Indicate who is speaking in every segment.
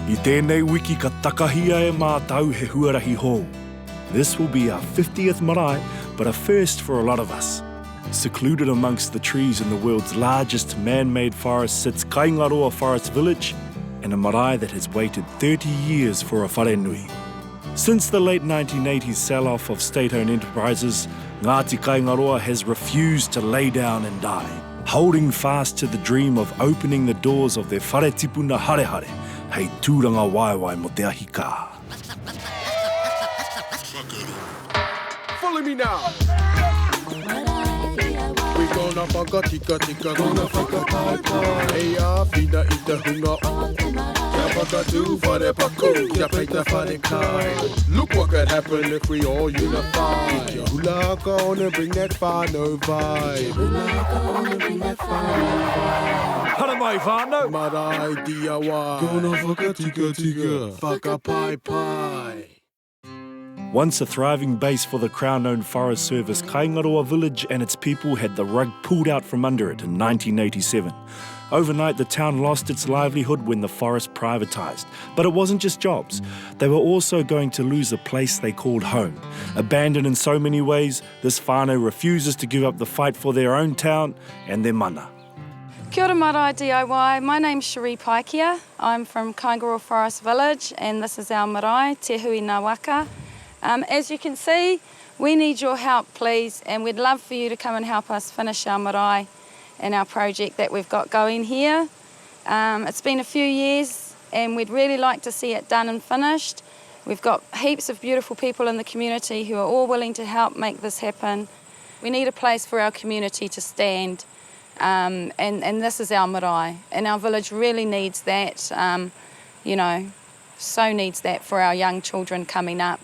Speaker 1: I tēnei wiki ka takahia e mātau he huarahi hou. This will be our 50th marae, but a first for a lot of us. Secluded amongst the trees in the world's largest man-made forest sits Huingawaka Forest Village, and a marae that has waited 30 years for a wharenui. Since the late 1980s sell-off of state-owned enterprises, Ngāti Huingawaka has refused to lay down and die, holding fast to the dream of opening the doors of their whare tipuna harehare, hei tūranga waiwai mo te ahi kā.
Speaker 2: Follow me now. We gonna whaka tika, gonna whaka pai. Hei a whina I te hunga o. Kia whaka tū whare paku, kia peita whare kai. Look what could happen if we all unify. Kia hula haka on and bring that whānau vibe. Hula haka on and bring that whānau vibe.
Speaker 1: Hara mai whānau!
Speaker 2: Marae DIY. Gonna whaka tika, whaka pai.
Speaker 1: Once a thriving base for the Crown-owned Forest Service, Huingawaka Village and its people had the rug pulled out from under it in 1987. Overnight, the town lost its livelihood when the forest privatised. But it wasn't just jobs. They were also going to lose a place they called home. Abandoned in so many ways, this whānau refuses to give up the fight for their own town and their mana.
Speaker 3: Kia ora Marae DIY, my name's Cherie Paikia. I'm from Huingawaka Forest Village and this is our marae, Te Huingawaka. As you can see, we need your help please, and we'd love for you to come and help us finish our marae and our project that we've got going here. It's been a few years and we'd really like to see it done and finished. We've got heaps of beautiful people in the community who are all willing to help make this happen. We need a place for our community to stand, and this is our marae, and our village really needs that, so needs that for our young children coming up.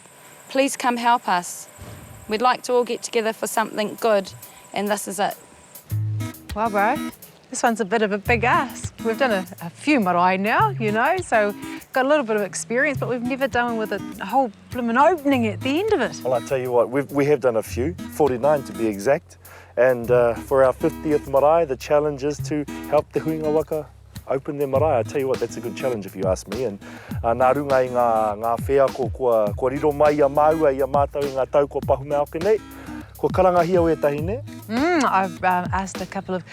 Speaker 3: Please come help us. We'd like to all get together for something good, and this is it.
Speaker 4: Well, bro, this one's a bit of a big ask. We've done a few marae now, so got a little bit of experience, but we've never done with a whole blooming opening at the end of it.
Speaker 5: Well, I tell you what, we have done a few, 49 to be exact, and for our 50th marae, the challenge is to help the Huingawaka open their marae. I tell you what, that's a good challenge if you ask me. And nā runga I ngā whea ko riro mai a maua I a mātau I ngā tau ko pahu mea oke nei. Ko karangahia o e tahi ne?
Speaker 4: I've asked a couple of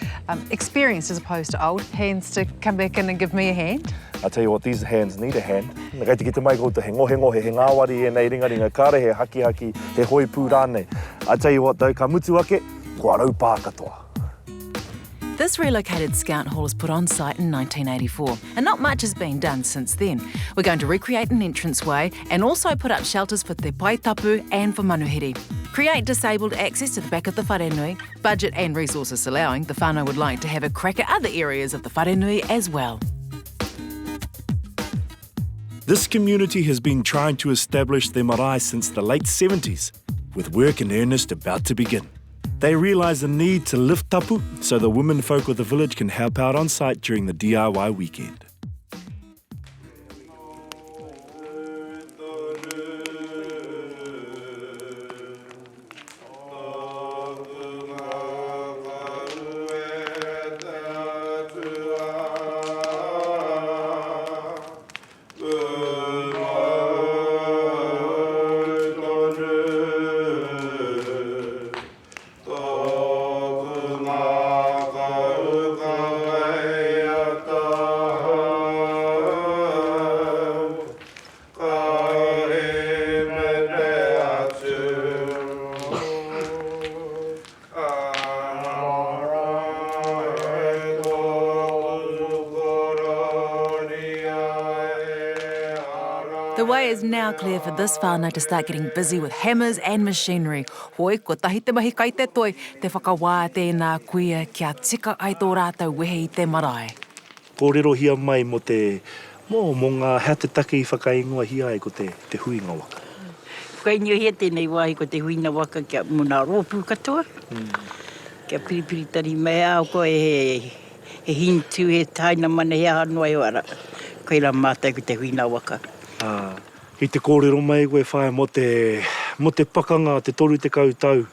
Speaker 4: experienced as opposed to old hands to come back in and give me a hand.
Speaker 5: I tell you what, these hands need a hand. Nā kei te ki te mai kouta he ngohe, he ngāwari e nei ringaringa, kāre he haki, he hoi pū rānei. I tell you what though, ka mutu ake, kua rau pā katoa.
Speaker 6: This relocated scout hall was put on site in 1984, and not much has been done since then. We're going to recreate an entranceway and also put up shelters for te paitapu and for manuhiri. Create disabled access to the back of the wharenui. Budget and resources allowing, the whānau would like to have a crack at other areas of the wharenui as well.
Speaker 1: This community has been trying to establish their marae since the late 70s, with work in earnest about to begin. They realise the need to lift tapu so the women folk of the village can help out on site during the DIY weekend.
Speaker 6: The way is now clear for this whānau to start getting busy with hammers and machinery. Hoi, ko tahi te mahi kai te toi, te whakawā tēnā kuia kia tika ai tō rātou wehe I te marae.
Speaker 5: Kōrero hia mai mo ngā hea te take I whakaingoa hia ai ko te Huingawaka.
Speaker 7: Whakaingoa hea tēnei wāhi ko te Huingawaka kia muna rōpū katoa. Kia piripiri tari mai au ko he hintu he taina mana hea hanoi wara. Koe rā mātai ko te Huingawaka.
Speaker 5: I te kōrero mai koe whae mo te pakanga, te toru te kautau,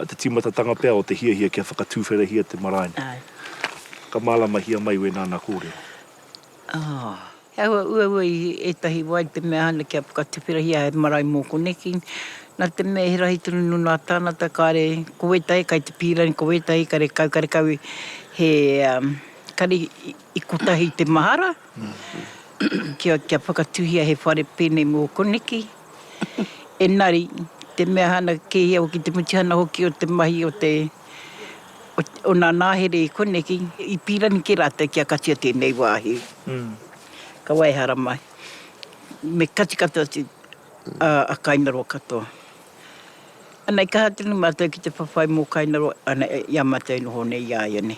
Speaker 5: te timatatanga pēr o te hia kia whakatūwhera hia te marae. Ka mālama hia mai we nāna kōrero.
Speaker 7: Hewa ua e tahi wai te mea hana kia whakatipirahia he marae mō koneki. Nā te mea he rahi tunu nuna tānata kāre koetai, kai te pīrani koetai, kare kau he kare I kotahi te mahara. Kia whakatuhia he whare pēne mō koneki. Engari, te mea hana ke hea o ki te mutihana hoki o te mahi o nā nāhere I koneki, I pīrani ke rata kia katia tēnei wāhi. Ka waihara mai. Me katikata a kainaro katoa. Ana I kaha tunu mātou ki te whawhai mō kainaro, ana ia mātou no honei iaia ne.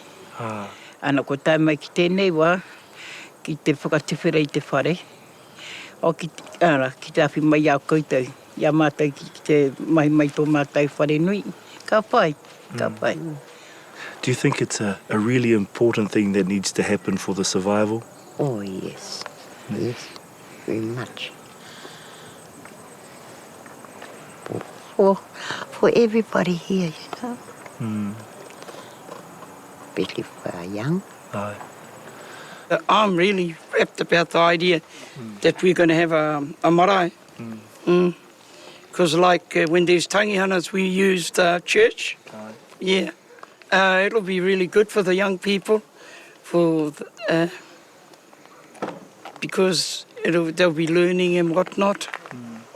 Speaker 7: Ana ko tai mai ki tēnei wā, ki te whakatiwhera I te whare. O ki te awhi mai au koutou. Ia mātou ki te mahi mai tō mātou whare nui. Ka pai, ka pai.
Speaker 5: Do you think it's a really important thing that needs to happen for the survival?
Speaker 8: Oh, yes. Yes, very much. For everybody here, you know. Especially for our young.
Speaker 5: Aye.
Speaker 9: I'm really rapt about the idea that we're going to have a marae. Because like when there's tangihanas, we use the church.
Speaker 5: Aye.
Speaker 9: Yeah. It'll be really good for the young people, because they'll be learning and whatnot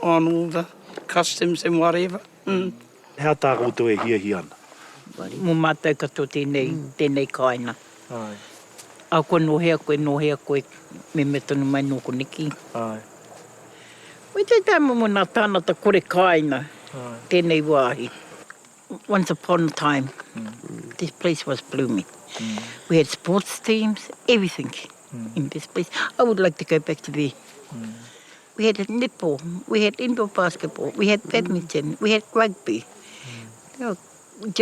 Speaker 9: on all the customs and whatever.
Speaker 5: How tā koutou e hia ana?
Speaker 7: Mō mātou katoa tēnei kaina.
Speaker 5: Aye.
Speaker 7: A koe nohea koe, me me tonu mai nō koneki.
Speaker 5: Aye.
Speaker 7: Wai te tāma mō nā tānata kore kaina, tēnei wāhi. Once upon a time, this place was blooming. We had sports teams, everything in this place. I would like to go back to there. We had netball, we had indoor basketball, we had badminton, we had rugby. The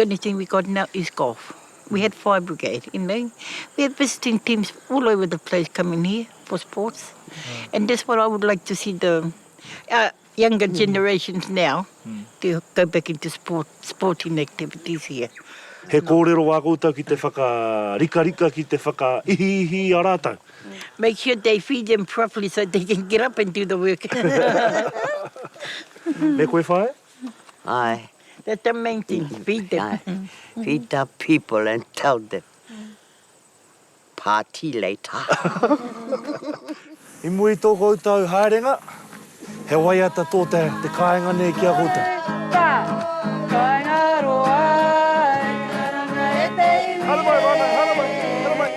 Speaker 7: only thing we got now is golf. We had fire brigade, you know. We had visiting teams all over the place coming here for sports. And that's what I would like to see the younger generations now to go back into sporting activities here.
Speaker 5: He kōrero wā koutou ki te whakarika ki te whakaihi a rātou.
Speaker 7: Make sure they feed them properly so they can get up and do the work.
Speaker 5: Me koe whae?
Speaker 8: Aye.
Speaker 7: That's the main thing, feed them.
Speaker 8: Aye. Feed the people and tell them. Party later.
Speaker 5: I mui tō koutou haerenga, he waiata tō te kāinga ne kia koutou. Hana mai, hana mai, hana mai.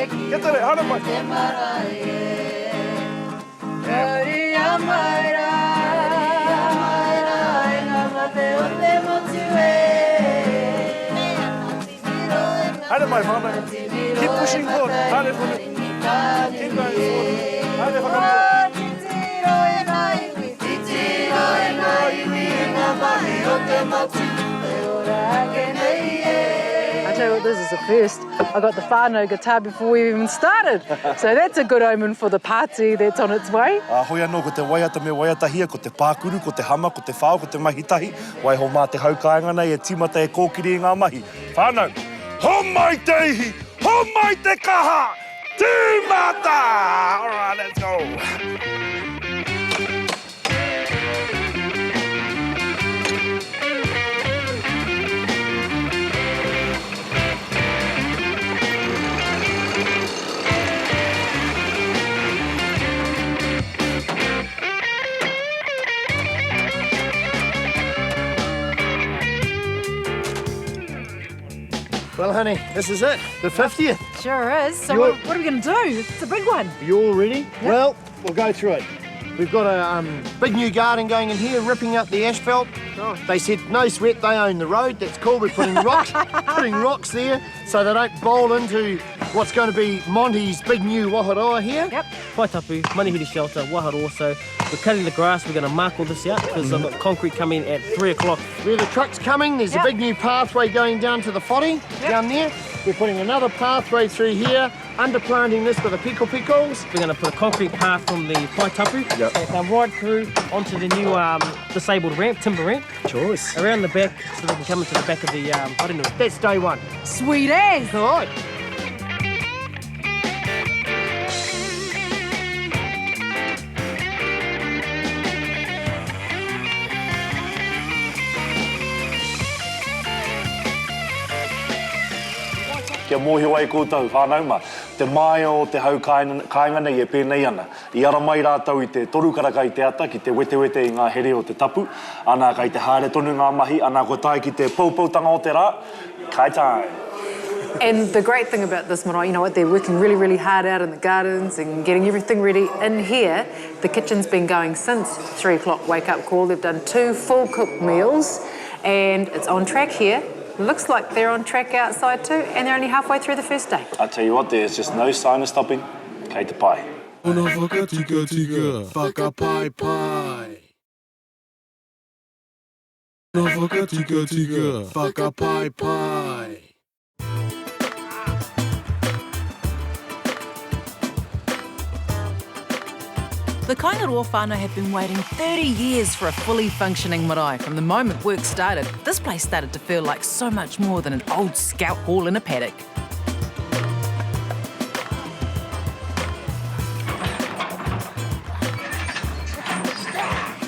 Speaker 5: Kia tere, hana mai. Hana mai, hana. Keep pushing forward. Hana forward. Keep going forward. Hana forward.
Speaker 4: I tell you what, this is a first. I got the whānau guitar before we even started. So that's a good omen for the party that's on its way.
Speaker 5: Hoi anō, ko te waiata me waiata hia, ko te pākuru, ko te hama, ko te whao, ko te mahitahi. Wai ho mā te haukāinga nei, e timata e kōkiri ngā mahi. Whānau, ho mai te ihi, ho mai te kaha, tīmata! All right, let's go.
Speaker 10: Well, honey, this is it, the 50th.
Speaker 4: Sure is. So what are we going to do? It's a big one.
Speaker 10: You all ready? Yep. Well, we'll go through it. We've got a big new garden going in here, ripping up the asphalt. Oh. They said, no sweat, they own the road. That's cool. We're putting rocks there so they don't bowl into what's going to be Monty's big new waharoa here.
Speaker 4: Yep.
Speaker 11: Waitapu, manihiri shelter, waharoa. So we're cutting the grass. We're going to mark all this out because I've got concrete coming at 3 o'clock.
Speaker 10: Where the truck's coming, there's a big new pathway going down to the whare, down there. We're putting another pathway through here, underplanting this with the pickles.
Speaker 11: We're going to put a concrete path from the Waitapu, come right through onto the new disabled ramp, timber ramp.
Speaker 10: Choice.
Speaker 11: Around the back so they can come into the back of the, I don't know.
Speaker 10: That's day one.
Speaker 4: Sweet as.
Speaker 10: All right.
Speaker 5: kia mōhio ai koutou whānau ma. Te mai o te hau kāinga nei e pēnei ana. I ara mai rātau i te toru karaka i te ata, ki te wete i ngā here o te tapu. Ana kai te haere tonu ngā mahi, ana ko tai ki te paupautanga o te rā. Kai tai.
Speaker 4: And the great thing about this marae, you know what, they're working really, really hard out in the gardens and getting everything ready. In here, the kitchen's been going since 3 o'clock wake-up call. They've done 2 full-cooked meals and it's on track here. Looks like they're on track outside too, and they're only halfway through the first day.
Speaker 5: I tell you what, there's just no sign of stopping. Kei te pai.
Speaker 2: Ona whakatika tika, whakapai pai. Ona whakatika tika, whakapai pai.
Speaker 6: The Kaingaroa whānau have been waiting 30 years for a fully functioning marae. From the moment work started, this place started to feel like so much more than an old scout hall in a paddock.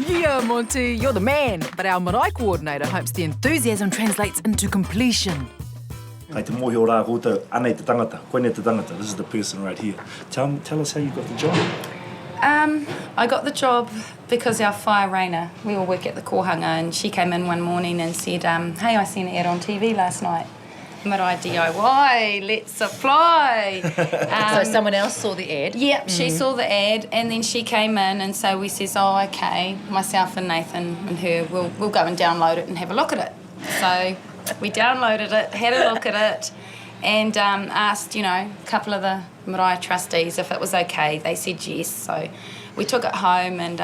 Speaker 6: Yeah, Monty, you're the man. But our marae coordinator hopes the enthusiasm translates into completion.
Speaker 5: Kei te mōhio rā koutou, anei te tangata, koenei te tangata. This is the person right here. Tell us how you got the job.
Speaker 3: I got the job because our whae Raina, we all work at the kōhanga, and she came in one morning and said, hey, I seen an ad on TV last night. Marae DIY, let's apply.
Speaker 6: So someone else saw the ad?
Speaker 3: Yep, she saw the ad and then she came in, and so we says, oh, okay, myself and Nathan and her, we'll go and download it and have a look at it. So we downloaded it, had a look at it, and asked, a couple of the Marae trustees if it was okay. They said yes. So we took it home and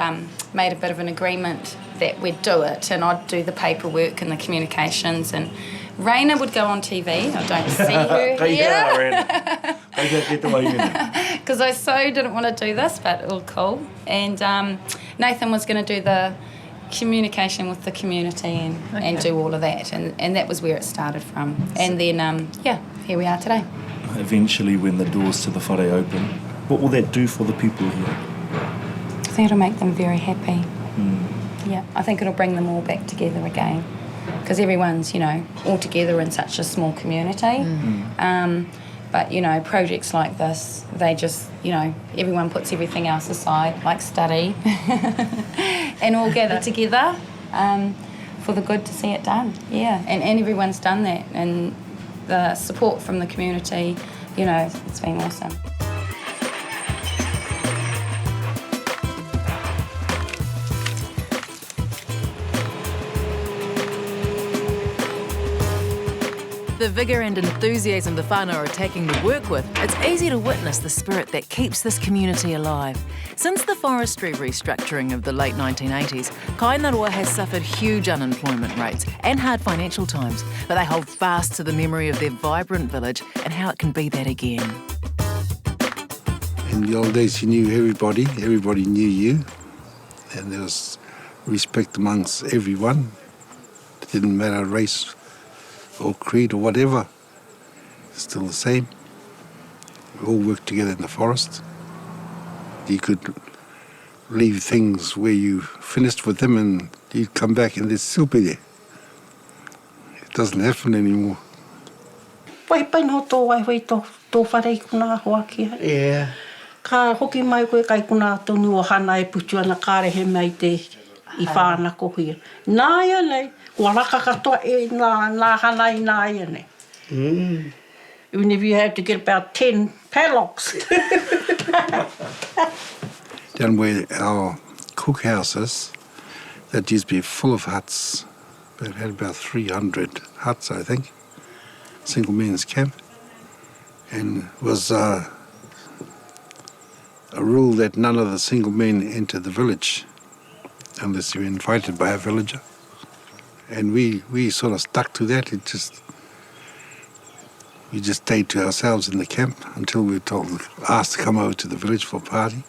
Speaker 3: made a bit of an agreement that we'd do it, and I'd do the paperwork and the communications, and Raina would go on TV. I don't see her here. Because I so didn't want to do this, but all cool. And Nathan was going to do the communication with the community and do all of that, and that was where it started from. And then, here we are today.
Speaker 1: Eventually, when the doors to the whare open, what will that do for the people here?
Speaker 3: I think it'll make them very happy. Yeah, I think it'll bring them all back together again, because everyone's, all together in such a small community. But, projects like this, they just, everyone puts everything else aside, like study, and all gather together for the good to see it done. Yeah, and everyone's done that, and the support from the community, it's been awesome.
Speaker 6: The vigour and enthusiasm the whānau are taking to work with, it's easy to witness the spirit that keeps this community alive. Since the forestry restructuring of the late 1980s, Kaingaroa has suffered huge unemployment rates and hard financial times, but they hold fast to the memory of their vibrant village and how it can be that again.
Speaker 12: In the old days, you knew everybody knew you, and there was respect amongst everyone. It didn't matter race or creed or whatever, still the same. We all worked together in the forest. You could leave things where you finished with them and you'd come back and they'd still be there. It doesn't happen anymore.
Speaker 7: Pai no tō wai tō wharei kuna hoa kia.
Speaker 12: Yeah.
Speaker 7: Ka hoki mai koe kai kuna tonu o hana e putu ana kāre he mai te I whāna kohia. Nāia nei, kua raka katoa e nā hana I nāia nei. Even if you had to get about 10 paddocks.
Speaker 12: Down where our cookhouse is, that used to be full of huts. It had about 300 huts, I think. Single men's camp. And it was a rule that none of the single men entered the village unless you were invited by a villager. And we sort of stuck to that. We just stayed to ourselves in the camp until we were asked to come over to the village for a party.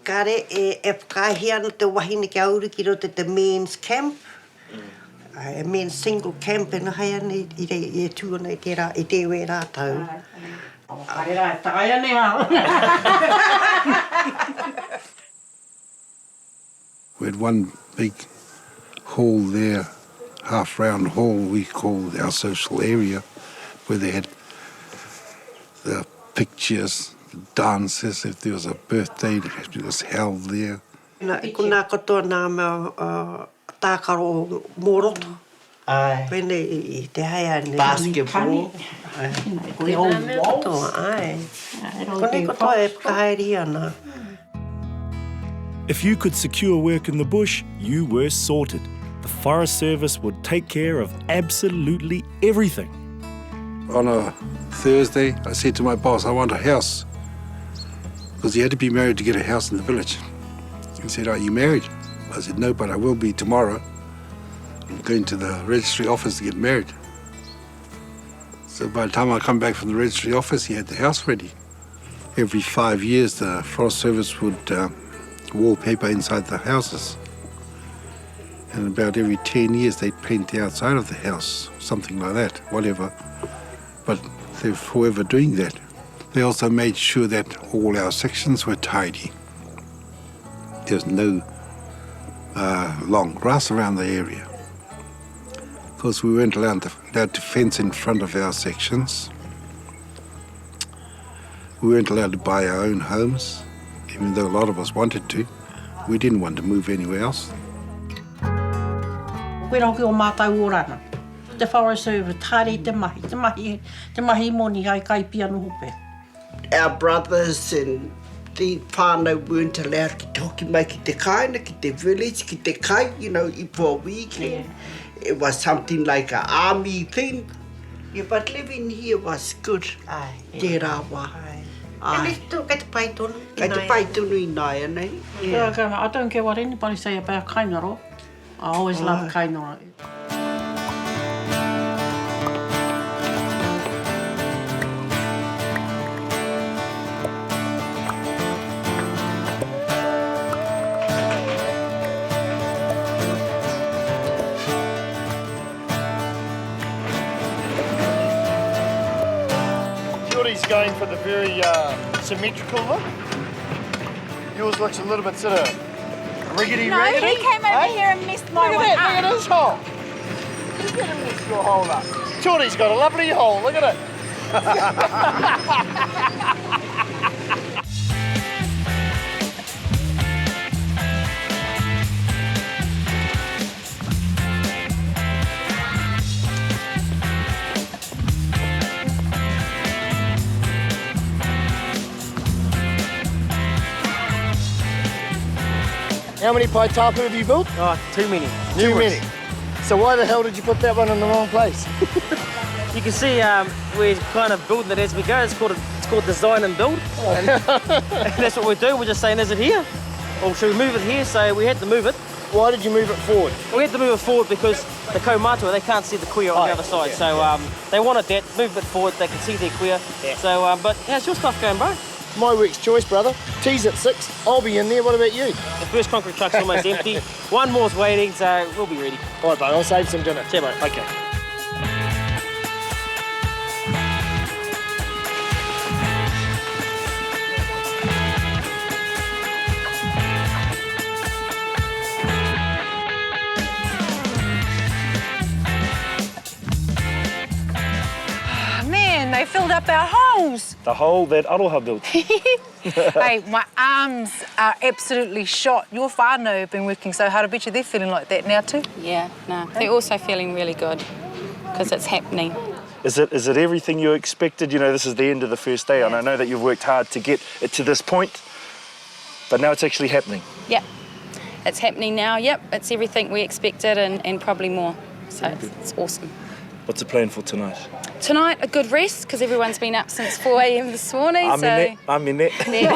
Speaker 8: Kare e whakahia no te wahine ki auru ki rote te men's camp. A men's single camp e no hai ane I tūana I te we rātau.
Speaker 7: Kare rā, taia ne hao.
Speaker 12: We had one big hall there, half-round hall we called our social area, where they had the pictures, the dances, if there was a birthday, it was held there.
Speaker 8: Ko nā katoa nā mea tākaro mōroto.
Speaker 7: Ai.
Speaker 8: Pene I te haia ne.
Speaker 7: Basketball.
Speaker 8: Koe nā mea katoa, ai. Ko ne katoa e pakahaere ana.
Speaker 1: If you could secure work in the bush, you were sorted. The Forest Service would take care of absolutely everything.
Speaker 12: On a Thursday, I said to my boss, I want a house. Because you had to be married to get a house in the village. He said, are you married? I said, no, but I will be tomorrow. I'm going to the registry office to get married. So by the time I come back from the registry office, he had the house ready. Every 5 years, the Forest Service would wallpaper inside the houses. And about every 10 years, they'd paint the outside of the house, something like that, whatever. But they're forever doing that. They also made sure that all our sections were tidy. There's no long grass around the area. Of course, we weren't allowed to fence in front of our sections. We weren't allowed to buy our own homes, even though a lot of us wanted to. We didn't want to move anywhere else.
Speaker 7: Koe rau ki o mātou orana. Te Forest Service, tāre te mahi moni ai kai pia no hope.
Speaker 13: Our brothers and the whānau weren't allowed to hoki mai ki te kaina, ki te village, ki te kai, you know, I for a weekend. Yeah. It was something like an army thing. Yeah, but living here was good.
Speaker 8: Ai.
Speaker 13: Te rāwa.
Speaker 8: Ai.
Speaker 13: Ai.
Speaker 8: Kai te paitonu.
Speaker 13: Kai te paitonu I nai anei.
Speaker 7: Yeah. I don't care what anybody say about kainaro. I always love kainaro.
Speaker 10: Jordy's going for the very symmetrical look. Yours looks a little bit sort of riggedy.
Speaker 14: No, he came over here and messed my one up.
Speaker 10: Look at his hole. He's going to mess your hole up. Jordy's got a lovely hole, look at it. How many pai tapu have you built?
Speaker 11: Oh, too many.
Speaker 10: Too many. So why the hell did you put that one in the wrong place?
Speaker 11: You can see we're kind of building it as we go. It's called design and build. And that's what we do. We're just saying, is it here? Or should we move it here? So we had to move it.
Speaker 10: Why did you move it forward?
Speaker 11: We had to move it forward because the kaumatua, they can't see the kuia on the other side.
Speaker 10: Yeah,
Speaker 11: so they wanted that, move it forward, they can see their kuia. Yeah. So, but how's your stuff going, bro?
Speaker 10: My work's choice, brother. Tea's at 6. I'll be in there. What about you?
Speaker 11: The first concrete truck's almost empty. One more's waiting, so we'll be ready.
Speaker 10: All right, mate. I'll save some dinner.
Speaker 11: Yeah, mate.
Speaker 10: Okay.
Speaker 4: Man, they filled up our holes.
Speaker 5: The hole that Aroha built.
Speaker 4: Hey, my arms are absolutely shot. Your whānau have been working so hard. I bet you they're feeling like that now too.
Speaker 3: Yeah, no, they're also feeling really good because it's happening.
Speaker 5: Is it everything you expected? You know, this is the end of the first day, and I know that you've worked hard to get it to this point, but now it's actually happening.
Speaker 3: Yep, it's happening now. Yep, it's everything we expected and probably more. So it's awesome.
Speaker 5: What's the plan for tonight?
Speaker 3: Tonight, a good rest because everyone's been up since 4 a.m. this morning.
Speaker 5: I'm in it.
Speaker 3: They're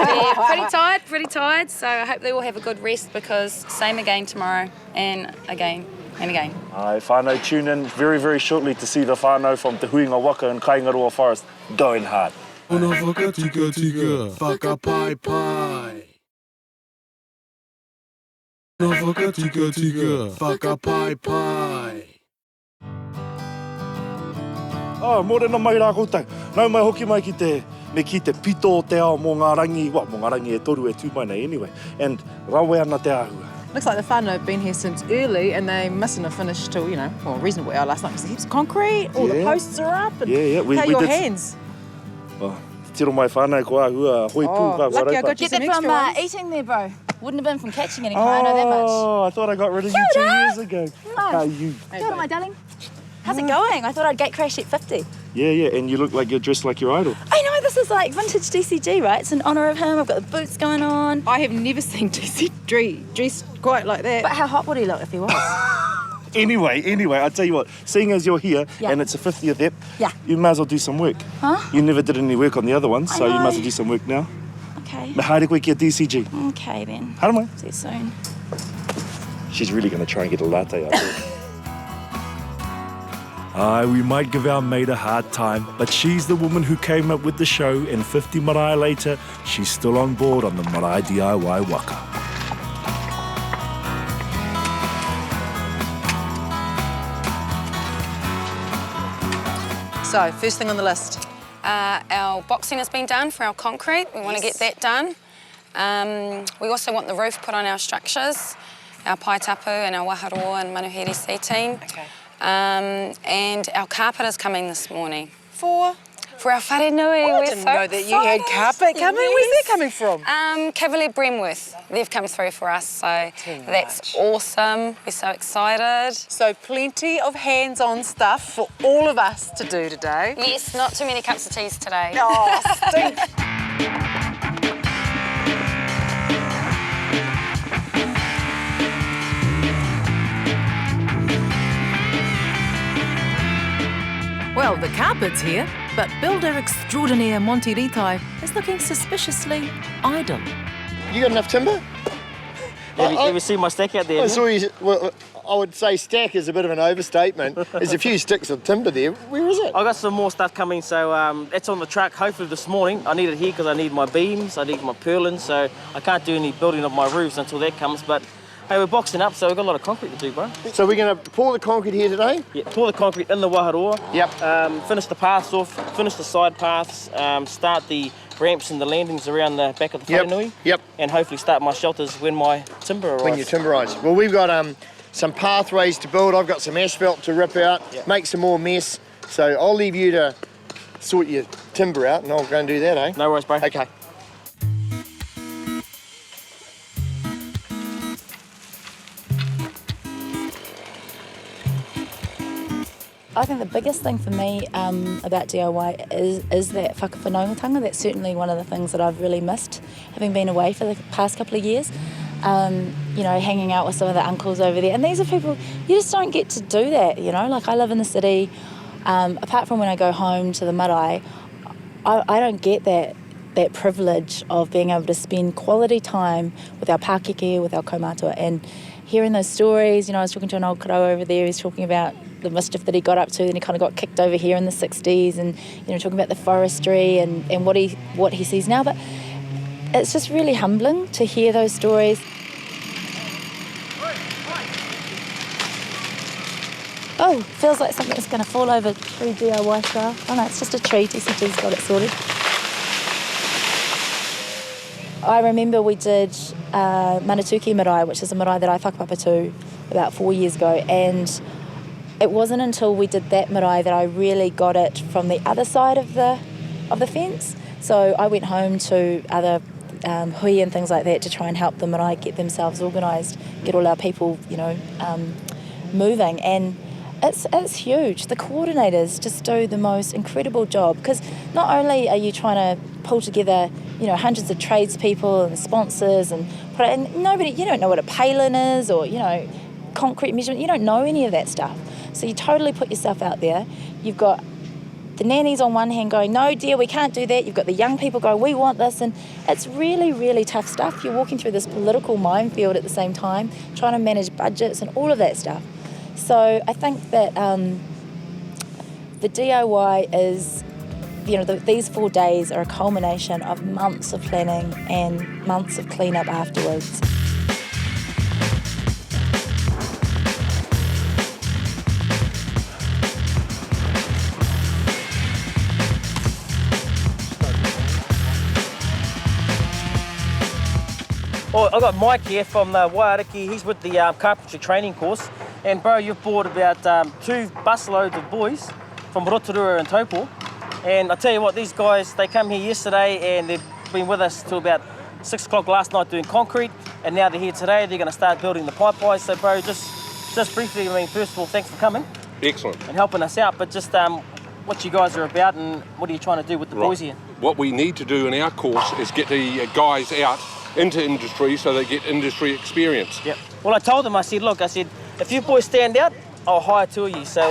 Speaker 3: pretty tired. So I hope they all have a good rest because same again tomorrow and again and again.
Speaker 5: Whānau, tune in very, very shortly to see the whānau from Te Huingawaka and Kaingaroa Forest going hard.
Speaker 2: Ona whakatika tika, whakapai pai. Ona whakatika tika, whakapai pai.
Speaker 5: Oh, mōrena mai rā koutou. Nau mai hoki mai ki te pito o te ao mō ngā rangi, mō ngā rangi e toru e tū mai nei anyway. And rawe ana te āhua.
Speaker 4: Looks like the whānau have been here since early and they mustn't have finished till, you know, well, reasonable hour last night because the heaps of concrete, all the posts are up. And
Speaker 5: yeah.
Speaker 4: How are your hands?
Speaker 5: Well, tiro mai whānau ko ahua, hoi pū ka
Speaker 15: lucky I
Speaker 5: waraupa.
Speaker 15: got you
Speaker 14: Get
Speaker 15: some
Speaker 14: that from
Speaker 15: extra ones.
Speaker 14: eating there, bro. Wouldn't have been from catching any, I know that much.
Speaker 5: Oh, I thought I got rid of you 2 years ago.
Speaker 14: No.
Speaker 5: You.
Speaker 14: Kia ora, my darling. How's it going? I thought I'd gate crash at 50.
Speaker 5: Yeah, and you look like you're dressed like your idol.
Speaker 14: I know, this is like vintage DCG, right? It's in honour of him. I've got the boots going on.
Speaker 15: I have never seen DCG dressed quite like that.
Speaker 14: But how hot would he look if he was?
Speaker 5: Anyway, I tell you what, seeing as you're here and it's a 50th ep, you might as well do some work.
Speaker 14: Huh?
Speaker 5: You never did any work on the other ones,
Speaker 14: I
Speaker 5: so you
Speaker 14: know.
Speaker 5: might as well do some work now.
Speaker 14: Okay.
Speaker 5: Me haere koe kia DCG.
Speaker 14: Okay then.
Speaker 5: Haere mai.
Speaker 14: See you soon.
Speaker 5: She's really going to try and get a latte, I think.
Speaker 1: Aye, we might give our maid a hard time, but she's the woman who came up with the show, and 50 marae later, she's still on board on the Marae DIY waka.
Speaker 4: So, first thing on the list.
Speaker 3: Our boxing has been done for our concrete. We want to get that done. We also want the roof put on our structures, our paitapu and our waharoa and manuhiri seating.
Speaker 4: Okay.
Speaker 3: And our carpet is coming this morning.
Speaker 4: For
Speaker 3: our wharenui.
Speaker 4: I didn't know that you had carpet coming.
Speaker 3: Yes.
Speaker 4: Where's that coming from?
Speaker 3: Cavalier Bremworth. They've come through for us, so that's
Speaker 4: much.
Speaker 3: awesome. We're so excited.
Speaker 4: So plenty of hands-on stuff for all of us to do today.
Speaker 3: Yes, not too many cups of teas today.
Speaker 4: Oh, stink.
Speaker 6: Well, the carpet's here, but builder extraordinaire Monty Ritai is looking suspiciously idle.
Speaker 10: You got enough timber?
Speaker 11: Have you seen my stack out there?
Speaker 10: I saw you. Well, I would say stack is a bit of an overstatement. There's a few sticks of timber there. Where is it?
Speaker 11: I got some more stuff coming, so it's on the truck hopefully this morning. I need it here because I need my beams, I need my purlins, so I can't do any building of my roofs until that comes. But hey, we're boxing up, so we've got a lot of concrete to do, bro.
Speaker 10: So we're going to pour the concrete here today?
Speaker 11: Yeah, pour the concrete in the waharoa.
Speaker 10: Yep.
Speaker 11: Finish the paths off, finish the side paths, start the ramps and the landings around the back of the wharenui.
Speaker 10: Yep.
Speaker 11: And hopefully start my shelters when my timber arrives.
Speaker 10: When your timber arrives. Well, we've got some pathways to build. I've got some asphalt to rip out, make some more mess. So I'll leave you to sort your timber out and I'll go and do that, eh?
Speaker 11: No worries, bro.
Speaker 10: Okay.
Speaker 14: I think the biggest thing for me about DIY is that whakawhanaungatanga. That's certainly one of the things that I've really missed, having been away for the past couple of years. You know, hanging out with some of the uncles over there. And these are people, you just don't get to do that, you know. Like, I live in the city. Apart from when I go home to the marae, I don't get that privilege of being able to spend quality time with our Pākeke, with our kaumātua, and hearing those stories. You know, I was talking to an old karawa over there who's talking about the mischief that he got up to, and he kind of got kicked over here in the 60s, and, you know, talking about the forestry and what he sees now. But it's just really humbling to hear those stories. Oh, feels like something's going to fall over tree DIY style. Oh no, it's just a tree. TCG's got it sorted. I remember we did Manatuki Marae, which is a marae that I whakapapa to about 4 years ago, and it wasn't until we did that marae that I really got it from the other side of the fence. So I went home to other hui and things like that to try and help the marae get themselves organised, get all our people, you know, moving. And it's huge. The coordinators just do the most incredible job, because not only are you trying to pull together, you know, hundreds of tradespeople and sponsors and nobody, you don't know what a palin is or, you know, concrete measurement. You don't know any of that stuff. So you totally put yourself out there. You've got the nannies on one hand going, no dear, we can't do that. You've got the young people going, we want this. And it's really, really tough stuff. You're walking through this political minefield at the same time, trying to manage budgets and all of that stuff. So I think that the DIY is, you know, these 4 days are a culmination of months of planning and months of cleanup afterwards.
Speaker 11: Well, I've got Mike here from Waiariki. He's with the carpentry training course. And bro, you've brought about 2 busloads of boys from Rotorua and Taupo. And I tell you what, these guys, they come here yesterday and they've been with us till about 6 o'clock last night doing concrete, and now they're here today. They're going to start building the pipeway. So, bro, just briefly, I mean, first of all, thanks for coming.
Speaker 16: Excellent.
Speaker 11: And helping us out, but just what you guys are about and what are you trying to do with the boys here?
Speaker 16: What we need to do in our course is get the guys out into industry so they get industry experience.
Speaker 11: Yep. Well, I told them, I said, if you boys stand out, I'll hire 2 of you. So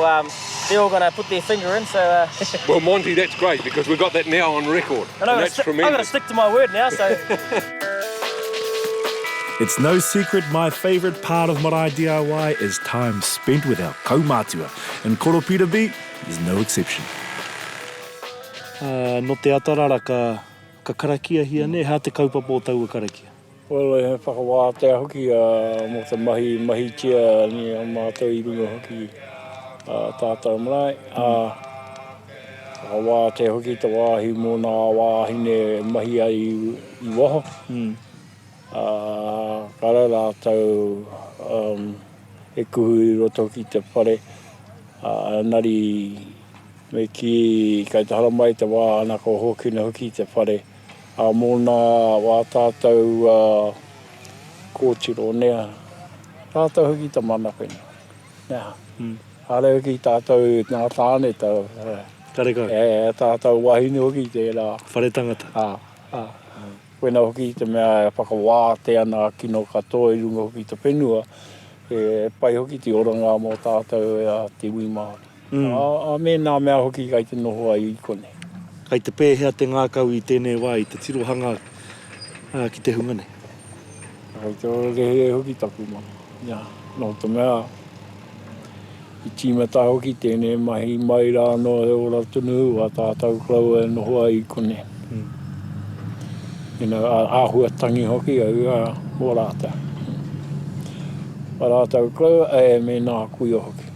Speaker 11: they're all going to put their finger in. So.
Speaker 16: Well, Monty, that's great because we've got that now on record.
Speaker 11: And
Speaker 16: that's tremendous.
Speaker 11: I'm going to stick to my word now. So.
Speaker 1: It's no secret my favourite part of Marae DIY is time spent with our kaumātua, and Koropira B is no exception.
Speaker 5: No te atarara ka karakia hia ne, hā te kaupapa o taua karakia?
Speaker 17: Well, he whakawātea hoki mo te mahi tia ni a mātou I runga hoki tātou marae. Whakawātea hoki te wāhi mō nā wāhine mahi ai I waho. Kara rātou e kuhu I roto ki te whare. Nari me ki kai te haramai te wā anako hokina hoki te whare. Mō nā wā tātou kōtiro nea, tātou hoki ta manapena. Nea, hare hoki tātou ngā tāne tau.
Speaker 5: Karekau?
Speaker 17: Tātou wahine hoki tērā.
Speaker 5: Whare tangata?
Speaker 17: Whenua hoki te mea whakawāte ana kino katoa I runga hoki te whenua, e pai hoki te oranga mō tātou te ui Māori. Me nā mea hoki kai te noho ai I kone.
Speaker 5: Kai te pēhea te ngākau I tēnei wā, I te tirohanga ki te hunga nei.
Speaker 17: Kai te rehe hoki taku mana. No te mea, I tīmata hoki tēnei mahi mai rā no e ora tunu a tātou klaua e noho ai I kone. Āhua tangi hoki au o rāta. Rātou klaua e me nā kuia hoki.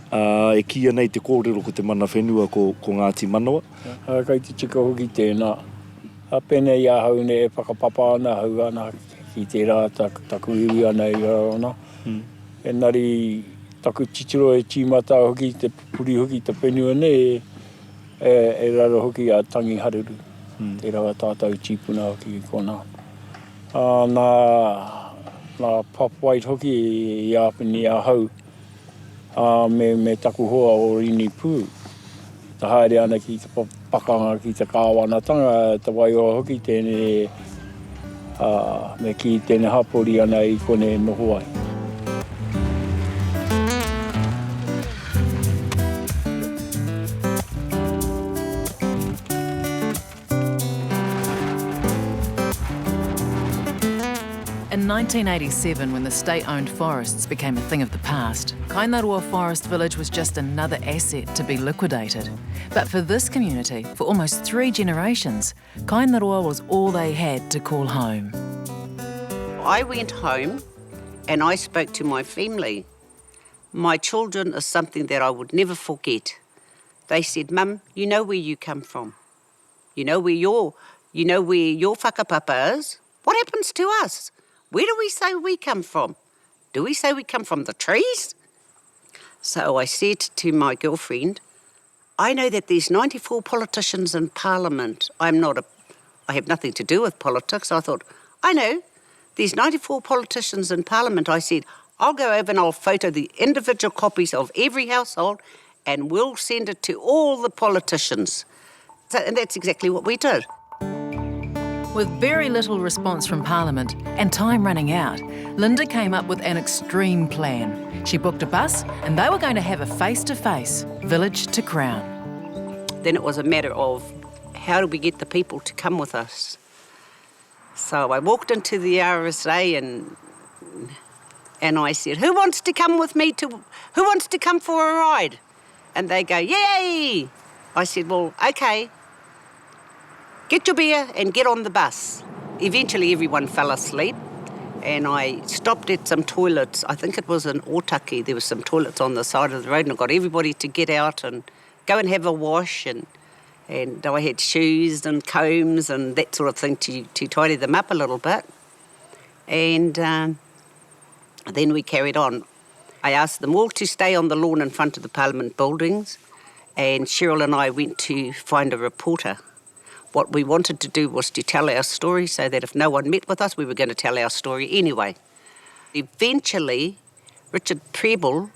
Speaker 5: E kia nei te kōrero ko te mana whenua ko Ngāti Manawa?
Speaker 17: Kai te tika hoki tēnā. Pēnei a hau ne e whakapapa ana hau ana ki te rā taku iwi ana I rana. Nari taku titiro e tīmata hoki te puri hoki te whenua ne e raro hoki a tangi haruru. Te rawa tātou tīpuna hoki I kona. Nā papwait hoki I āpini a hau. Me taku hoa o rini pū. Ta haere ana ki te pakanga ki te kāwanatanga, te wai o hoki tēnei me ki tēnei hapori ana I kone noho ai.
Speaker 6: In 1987, when the state-owned forests became a thing of the past, Kainarua Forest Village was just another asset to be liquidated. But for this community, for almost 3 generations, Kainarua was all they had to call home.
Speaker 18: I went home and I spoke to my family. My children are something that I would never forget. They said, Mum, you know where you come from. You know where your whakapapa is. What happens to us? Where do we say we come from? Do we say we come from the trees? So I said to my girlfriend, I know that there's 94 politicians in Parliament. I have nothing to do with politics. I thought, I know, there's 94 politicians in Parliament. I said, I'll go over and I'll photo the individual copies of every household and we'll send it to all the politicians. And that's exactly what we did.
Speaker 6: With very little response from Parliament and time running out, Linda came up with an extreme plan. She booked a bus and they were going to have a face-to-face, village to crown.
Speaker 18: Then it was a matter of how do we get the people to come with us. So I walked into the RSA and I said, who wants to come with me who wants to come for a ride? And they go, yay! I said, well, okay. Get your beer and get on the bus. Eventually everyone fell asleep and I stopped at some toilets. I think it was in Otaki. There were some toilets on the side of the road and I got everybody to get out and go and have a wash and I had shoes and combs and that sort of thing to tidy them up a little bit. And then we carried on. I asked them all to stay on the lawn in front of the Parliament buildings and Cheryl and I went to find a reporter. What we wanted to do was to tell our story so that if no one met with us, we were going to tell our story anyway. Eventually, Richard Preble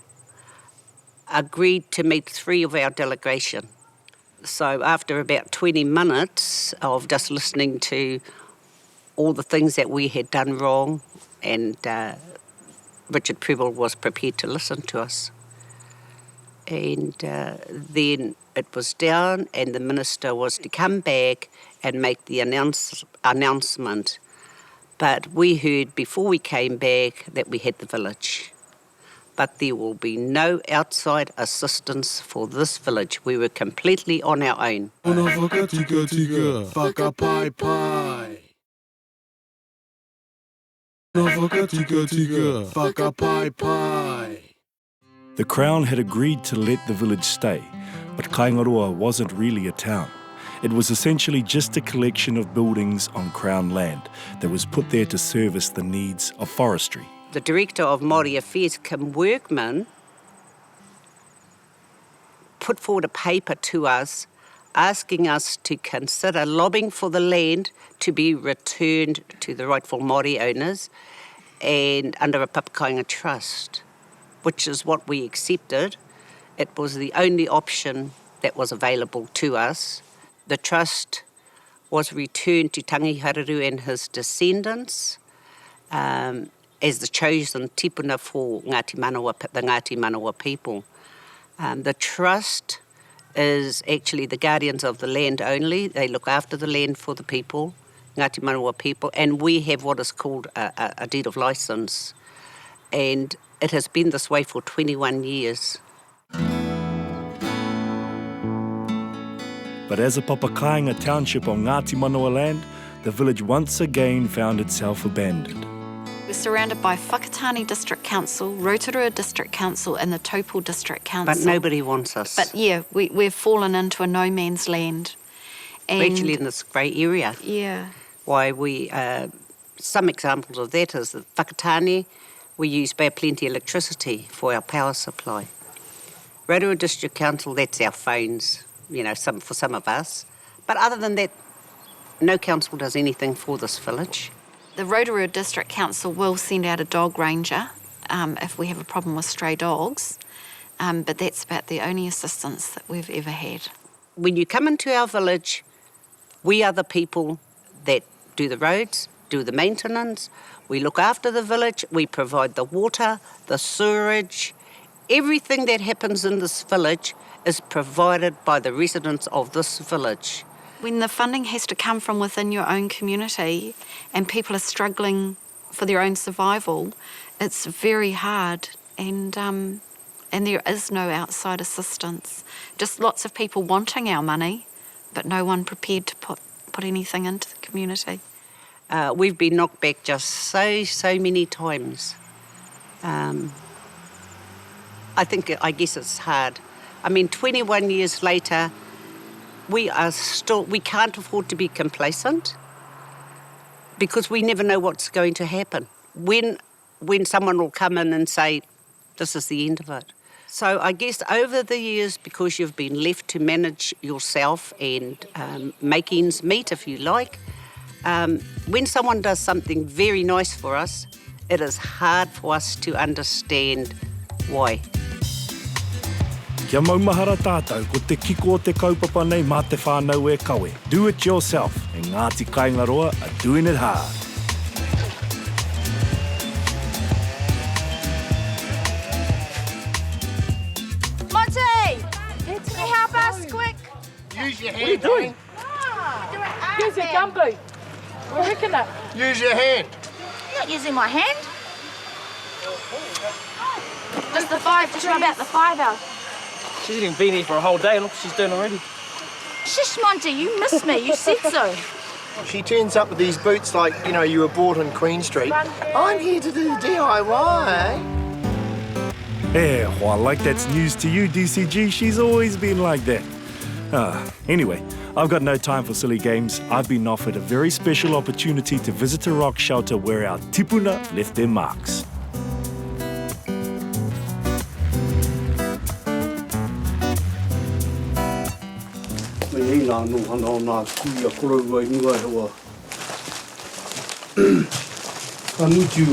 Speaker 18: agreed to meet 3 of our delegation. So after about 20 minutes of just listening to all the things that we had done wrong, and Richard Preble was prepared to listen to us. And then it was down, and the minister was to come back and make the announcement. But we heard before we came back that we had the village. But there will be no outside assistance for this village. We were completely on our own.
Speaker 1: The Crown had agreed to let the village stay, but Kaingaroa wasn't really a town. It was essentially just a collection of buildings on Crown land that was put there to service the needs of forestry.
Speaker 18: The Director of Māori Affairs, Kim Workman, put forward a paper to us asking us to consider lobbying for the land to be returned to the rightful Māori owners and under a papakainga trust, which is what we accepted. It was the only option that was available to us. The trust was returned to Tangi Hararu and his descendants as the chosen tipuna for the Ngāti Manawa people. The trust is actually the guardians of the land only. They look after the land for the people, Ngāti Manawa people, and we have what is called a deed of licence. And it has been this way for 21 years.
Speaker 1: But as a papakainga township on Ngāti Manawa land, the village once again found itself abandoned.
Speaker 19: We're surrounded by Whakatane District Council, Rotorua District Council and the Taupo District Council.
Speaker 18: But nobody wants us.
Speaker 19: But yeah, we've fallen into a no man's land. And
Speaker 18: we're actually in this grey area.
Speaker 19: Yeah.
Speaker 18: Why we, some examples of that is that Whakatane, we use Bay Plenty electricity for our power supply. Rotorua District Council, that's our phones, for some of us. But other than that, no council does anything for this village.
Speaker 19: The Rotorua District Council will send out a dog ranger if we have a problem with stray dogs, but that's about the only assistance that we've ever had.
Speaker 18: When you come into our village, we are the people that do the roads, do the maintenance, we look after the village, we provide the water, the sewerage. Everything that happens in this village is provided by the residents of this village.
Speaker 19: When the funding has to come from within your own community and people are struggling for their own survival, it's very hard, and there is no outside assistance. Just lots of people wanting our money, but no one prepared to put anything into the community.
Speaker 18: We've been knocked back just so many times. I guess it's hard. 21 years later, we can't afford to be complacent because we never know what's going to happen. When someone will come in and say, this is the end of it. So I guess over the years, because you've been left to manage yourself and make ends meet, if you like, when someone does something very nice for us, it is hard for us to understand why.
Speaker 1: Kia maumahara tātou, ko te kiko o te kaupapa nei mā te whānau e kawe. Do it yourself, and Ngāti Kaingaroa are doing it hard.
Speaker 20: Monty! Can you help us quick?
Speaker 10: Use your hand,
Speaker 20: What are you doing?
Speaker 15: Use your gumboot. We're rigging it.
Speaker 10: Use your hand.
Speaker 20: I'm not using my hand. Just the 5, just about the 5 hour.
Speaker 11: She's even been here for a whole day. Look what she's doing already.
Speaker 20: Shush, Monty, you missed me. You said so.
Speaker 10: She turns up with these boots like, you were bought in Queen Street. I'm here to do DIY.
Speaker 1: Well, like that's news to you, DCG. She's always been like that. Anyway, I've got no time for silly games. I've been offered a very special opportunity to visit a rock shelter where our tipuna left their marks.
Speaker 21: Me ni nā no hana o nā kui a korau ai nua e hoa. Ka mutu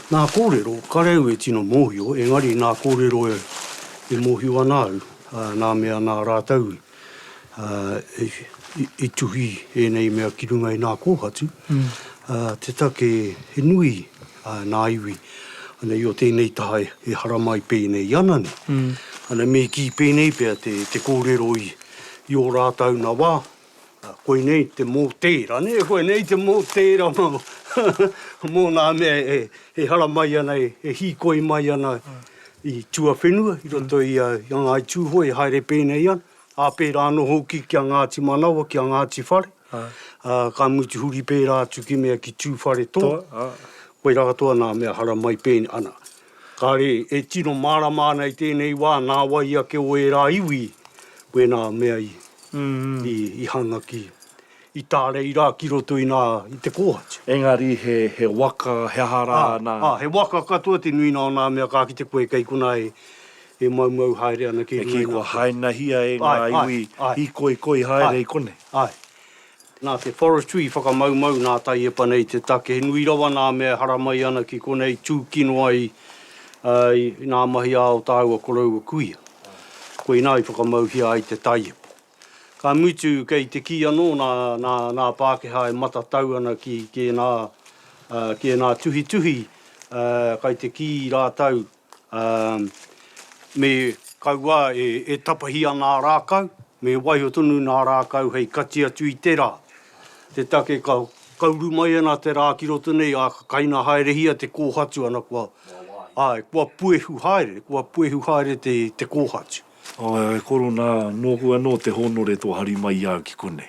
Speaker 21: nā kōrero, ka reu e tino mōhio, engari nā kōrero e mōhio anau, nā mea nā rātau i tuhi e nei mea ki runga i nā kōhatu. Te take he nui nā iwi, ana i o tēnei taha e haramai pēnei ana ni. Ana me ki pēnei pēr te kōrero i o rātau nā wā. Koe nei te mō tēra, ne? Koe nei te mō tēra mō nā mea e haramai ana, e hikoi mai ana i tua whenua, i roto i ngā tūho e haere pēnei ana. A pēra anō hoki kia Ngāti Manawa, kia Ngāti Whare. Ka mutu huri pēra atu ki mea ki tū whare toa. Koe rātoa nā mea haramai pēnei ana. Kāre, e tino mārama ana i tēnei wā, nā wai ake o e rā iwi, koe nā mea i hanga ki. I tāre i rā ki roto i te kōhatu.
Speaker 5: Engari he waka, he hara nā.
Speaker 21: He waka katoa te nui nā mea kā ki te koe kei kuna e mau haere ana ki
Speaker 5: runga. E ki kua haina hia e ngā iwi, i koi haere i kone.
Speaker 21: Ai. Nā te forestry whakamau nā tai e panei te take. He nui rawa nā mea haramai ana ki konei tūkino ai nā mahi ao tāua korau a kuia. Koe nā i whakamau hia ai te tai e. Ka mutu kei te ki anō nā Pākehā e matatau ana ki nā tuhi. Kai te ki rātau. Me kaua e tapahi ana rākau, me waiho tonu nā rākau hei kati atu i te rā. Te take kauru mai ana te rā ki roto nei, a kaina haere hia te kōhatu ana kua. Kua puehu haere te kōhatu.
Speaker 5: E koro nā nōku anō te honore tō hari mai au ki kone.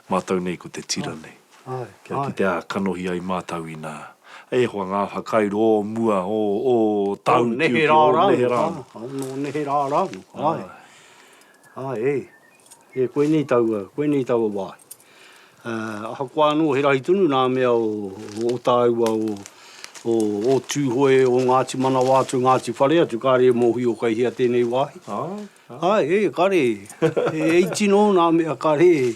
Speaker 5: Mātau nei ko te tira nei. Kia ki te kanohi ai mātau i nā. E hoa ngā whakairo o mua o tau
Speaker 21: nehe rārangu. Nehe rārangu. Koe nei taua wai. Aha kua anō he rahi tunu nā mea o tāua o tūhoe o Ngāti Manawa atu, Ngāti Whare atu, kāre e mōhi o kai hea tēnei wāhi. Kāre, e tino nā mea kāre e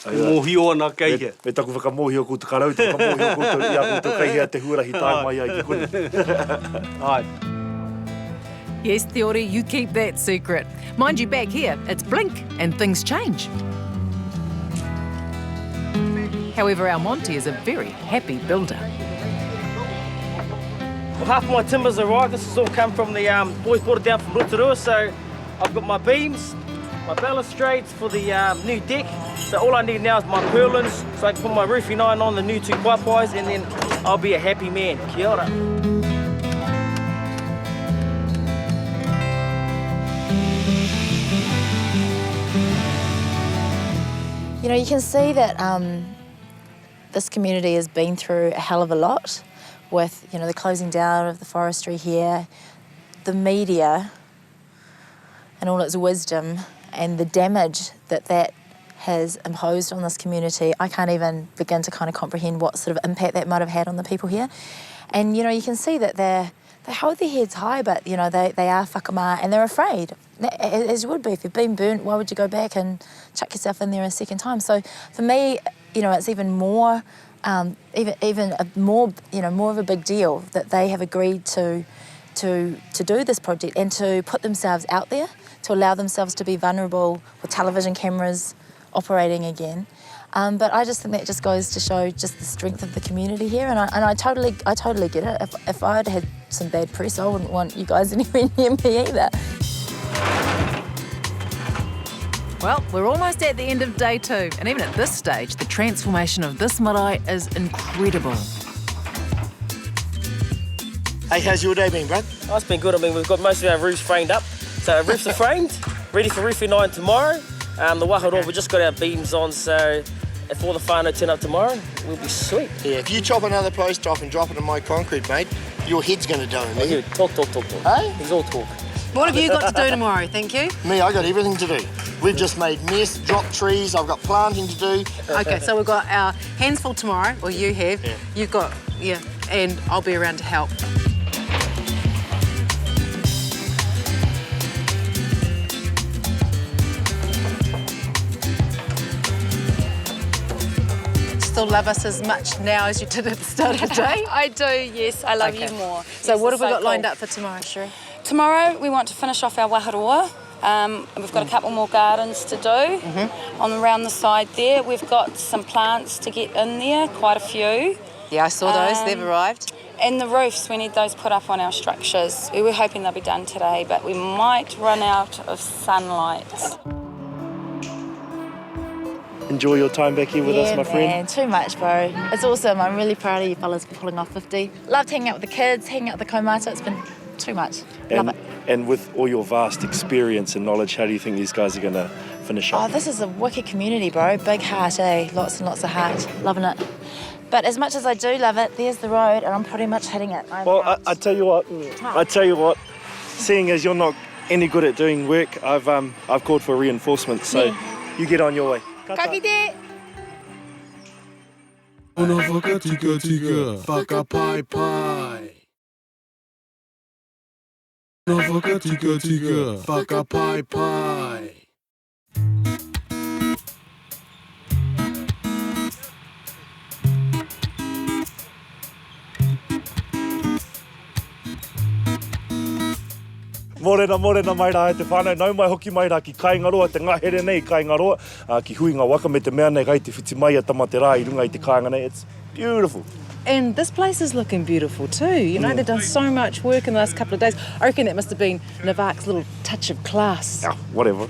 Speaker 21: mōhi o ana kei hea.
Speaker 5: Me taku whakamōhi o koutu karau, te whakamōhi o koutu i a koutu kai hea te huarahi tāi mai ai ki kone.
Speaker 6: Yes, te ore, you keep that secret. Mind you, back here, it's blink and things change. However, our Monty is a very happy builder.
Speaker 11: Well, half of my timbers arrived. This has all come from the boys brought it down from Rotorua, so I've got my beams, my balustrades for the new deck. So all I need now is my purlins, so I can put my roofing iron on the new two paipais, and then I'll be a happy man. Kia ora.
Speaker 14: You know, you can see that this community has been through a hell of a lot with, you know, the closing down of the forestry here, the media and all its wisdom and the damage that has imposed on this community. I can't even begin to kind of comprehend what sort of impact that might have had on the people here. And, you know, you can see that they hold their heads high, but, you know, they are whakamā and they're afraid. As you would be. If you've been burnt, why would you go back and chuck yourself in there a second time? So for me, you know, it's even more, more of a big deal that they have agreed to do this project and to put themselves out there, to allow themselves to be vulnerable with television cameras operating again. But I just think that just goes to show just the strength of the community here, and I totally get it. If I'd had some bad press, I wouldn't want you guys anywhere near me either.
Speaker 6: Well, we're almost at the end of day 2, and even at this stage, the transformation of this marae is incredible.
Speaker 10: Hey, how's your day been, Brad?
Speaker 11: Oh, it's been good. I mean, we've got most of our roofs framed up. So our roofs are framed, ready for roofing iron tomorrow. The waharo, we've just got our beams on, so if all the whānau turn up tomorrow, we'll be sweet.
Speaker 10: Yeah, if you chop another post off and drop it in my concrete, mate, your head's going to dome.
Speaker 11: Oh, talk.
Speaker 10: Hey?
Speaker 11: He's all talk.
Speaker 4: What have you got to do tomorrow, thank you?
Speaker 10: Me, I got everything to do. We've just made mess, dropped trees, I've got planting to do.
Speaker 4: Okay, so we've got our hands full tomorrow, or you have. Yeah. You've got, and I'll be around to help. still love us as much now as you did at the start of the day?
Speaker 3: I do, yes. I love you more.
Speaker 4: So
Speaker 3: Yes,
Speaker 4: what
Speaker 3: it's
Speaker 4: have we got
Speaker 3: cool.
Speaker 4: lined up for tomorrow, Sheree?
Speaker 3: Tomorrow we want to finish off our waharoa. We've got a couple more gardens to do on around the side there. We've got some plants to get in there, quite a few.
Speaker 4: Yeah, I saw those. They've arrived.
Speaker 3: And the roofs, we need those put up on our structures. We were hoping they'll be done today, but we might run out of sunlight.
Speaker 5: Enjoy your time back here with us, my friend.
Speaker 14: Man, too much, bro. It's awesome. I'm really proud of you fellas for pulling off 50. Loved hanging out with the kids, hanging out with the kaumata. It's been too much. Love it.
Speaker 5: And with all your vast experience and knowledge, how do you think these guys are going to finish up?
Speaker 14: Oh, this is a wicked community, bro. Big heart, eh? Lots and lots of heart. Loving it. But as much as I do love it, there's the road, and I'm pretty much hitting it.
Speaker 5: Well, I tell you what, seeing as you're not any good at doing work, I've called for reinforcements, so you get on your way.
Speaker 14: Ka kite!
Speaker 2: Ona whakatika tika, whakapai pai. Ona whakatika tika, whakapai pai.
Speaker 5: Morena mai rā, te whānau, nau mai hoki mai rā ki Kaingaroa, te ngahere nei Kaingaroa, ki Huingawaka me te mea nei gai te whiti mai a tamate rā I runga I te kāinga nei. It's beautiful.
Speaker 4: And this place is looking beautiful too. You know, they've done so much work in the last couple of days. I reckon that must have been Navak's little touch of class.
Speaker 5: Oh, whatever.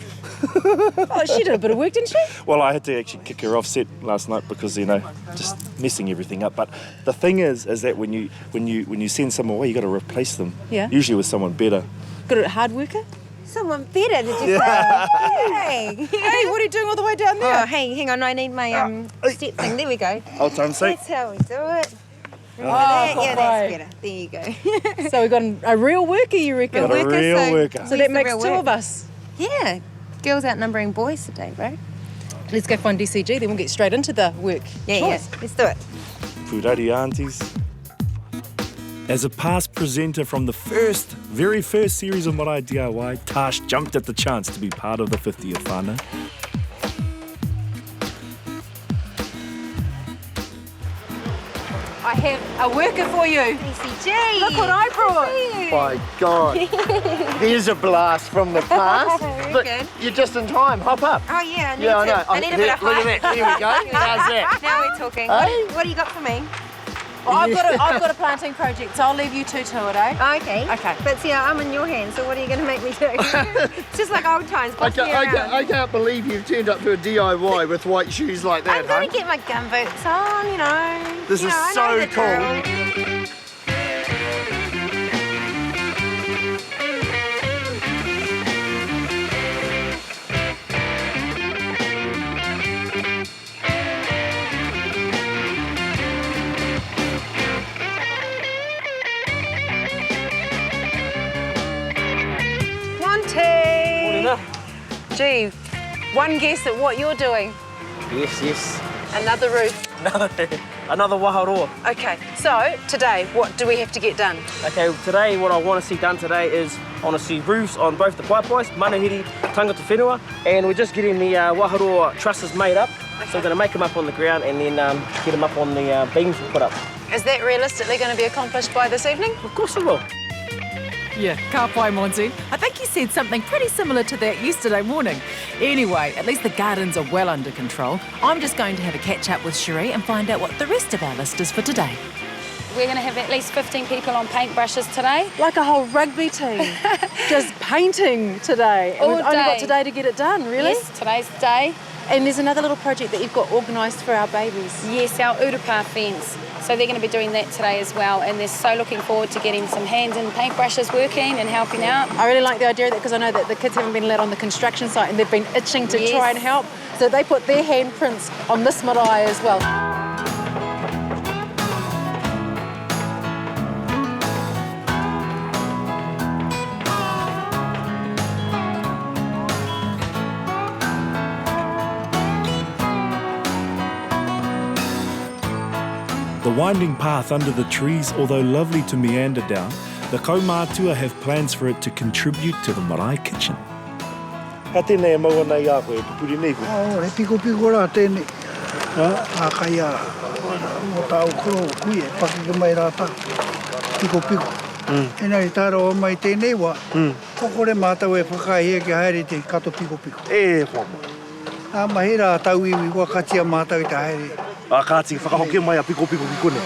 Speaker 4: Oh, she did a bit of work, didn't she?
Speaker 5: Well, I had to actually kick her off set last night because, you know, just messing everything up. But the thing is that when you send someone away, you got to replace them.
Speaker 4: Yeah.
Speaker 5: Usually with someone better.
Speaker 4: Good at hard worker?
Speaker 9: Someone better, did you say? Hey.
Speaker 4: Hey, what are you doing all the way down there?
Speaker 9: Oh, hey, hang on, I need my step thing. There we go.
Speaker 5: Old time sake.
Speaker 9: That's how we do it.
Speaker 4: Oh,
Speaker 9: Yeah, that's better. There you go.
Speaker 4: So we've got a real worker, you reckon?
Speaker 5: Got a real worker.
Speaker 4: So that makes two of us.
Speaker 9: Yeah. Girls outnumbering boys today, bro.
Speaker 4: Let's go find DCG, then we'll get straight into the work.
Speaker 9: Yeah,
Speaker 4: choice.
Speaker 9: Let's do it.
Speaker 5: Purari aunties.
Speaker 1: As a past presenter from the very first series of Marae DIY, Tash jumped at the chance to be part of the 50th whānau.
Speaker 4: I have a worker for you.
Speaker 9: DCG.
Speaker 4: Look what I brought.
Speaker 10: My God. Here's a blast from the past. Look, you're just in time. Hop up.
Speaker 9: Oh, yeah, I need
Speaker 10: I
Speaker 9: to.
Speaker 10: know.
Speaker 9: I need a bit of
Speaker 10: Look at that. Here we go. How's that?
Speaker 9: Now we're talking.
Speaker 10: Hey?
Speaker 9: What do you got for me?
Speaker 4: Well, I've got a planting project, so I'll leave you two to it, eh?
Speaker 9: Okay.
Speaker 4: Okay.
Speaker 9: But see, I'm in your hands, so what are you going to make me do? It's just like old times.
Speaker 10: I
Speaker 9: boss me around.
Speaker 10: can't believe you've turned up to a DIY with white shoes like that,
Speaker 9: I'm going to get my gumboots on, you know.
Speaker 10: This is
Speaker 9: I know
Speaker 10: so
Speaker 9: the
Speaker 10: cool.
Speaker 9: drill.
Speaker 4: Gee, one guess at what you're doing.
Speaker 11: Yes.
Speaker 4: Another roof.
Speaker 11: Another waharoa.
Speaker 4: Okay, so today, what do we have to get done?
Speaker 11: Okay, today what I want to see done today is I want to see roofs on both the paipois, manahiri, tangata whenua, and we're just getting the waharoa trusses made up. So we're going to make them up on the ground and then get them up on the beams we put up.
Speaker 4: Is that realistically going to be accomplished by this evening?
Speaker 11: Of course it will.
Speaker 6: Yeah, ka pai monsoon. I think he said something pretty similar to that yesterday morning. Anyway, at least the gardens are well under control. I'm just going to have a catch up with Sheree and find out what the rest of our list is for today.
Speaker 3: We're going to have at least 15 people on paintbrushes today.
Speaker 4: Like a whole rugby team. Just painting today. And
Speaker 3: All
Speaker 4: we've only got
Speaker 3: day.
Speaker 4: today to get it done, really?
Speaker 3: Yes, today's the day.
Speaker 4: And there's another little project that you've got organised for our babies.
Speaker 3: Yes, our urupā fence. So they're going to be doing that today as well, and they're so looking forward to getting some hands and paintbrushes working and helping out.
Speaker 4: I really like the idea of that because I know that the kids haven't been allowed on the construction site and they've been itching to try and help. So they put their handprints on this marae as well.
Speaker 1: The winding path under the trees, although lovely to meander down, the kaumātua have plans for it to contribute to the marae kitchen.
Speaker 5: Ka tēnei e maua nei a koe, pupuri nei koe.
Speaker 22: He piko rā tēnei.
Speaker 12: Kaia, mo tau kuro kui e paki mai rata. Piko piko. Enari tāra o mai tēnei wa, kokore mātau e whakahia ki haere te kato piko piko.
Speaker 5: E, whama.
Speaker 12: Mahi rā tau iwi wa katia mātau i te haere.
Speaker 5: Kāti whakahoke mai a piko piko piko ne.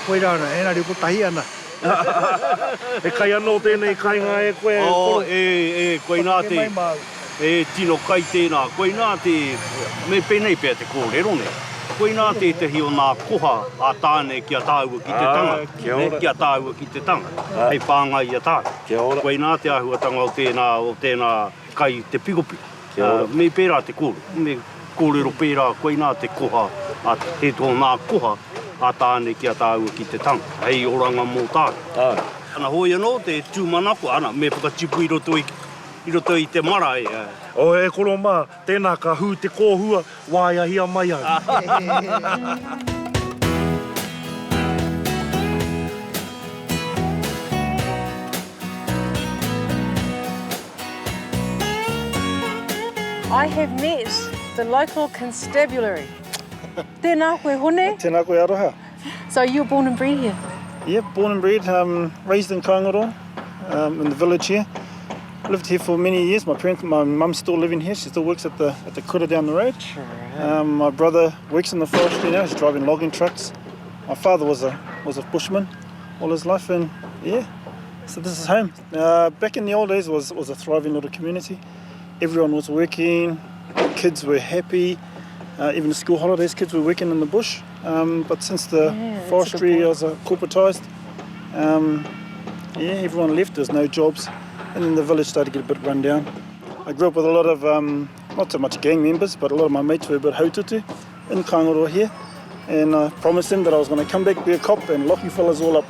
Speaker 12: Koe rāna, enari ko tahi ana.
Speaker 5: E kai anō tēnei kainga e koe?
Speaker 21: Koe nā te, tino kai tēnā, koe nā te, me penei pēr te kōrero ne. Koe nā te tehi o nā koha a tāne kia tāua ki te tanga.
Speaker 5: Kia ora.
Speaker 21: Kia tāua ki te tanga. Hei pāngai a tā.
Speaker 5: Kia ora.
Speaker 21: Koe nā te ahuatanga o tēnā kai te pikopi. Me pērā te kōrero. Me kōrero pērā koe nā te koha, he tō nā koha a tāne kia tāua ki te tanga. Hei oranga mō tāne. Ana hoi anō te tūmanako, ana me whakatipu i roto i te Marae.
Speaker 5: O e koro mā, tēnā ka hū te kōhua, wāia hia mai au.
Speaker 4: I have met the local constabulary. Tēnā koe hone?
Speaker 22: Tēnā koe aroha.
Speaker 4: So you were born and bred here?
Speaker 22: Yep, born and bred, raised in Kaingaroa, in the village here. Lived here for many years. My mum's still living here. She still works at the kura down the road. My brother works in the forestry now. He's driving logging trucks. My father was a bushman all his life, and yeah, so this is home. Back in the old days, was a thriving little community. Everyone was working. Kids were happy. Even the school holidays, kids were working in the bush. But since the forestry was corporatised, everyone left. There's no jobs. And then the village started to get a bit run down. I grew up with a lot of, not so much gang members, but a lot of my mates were a bit haututu in Kaingaroa here. And I promised them that I was going to come back, be a cop, and lock you fellas all up.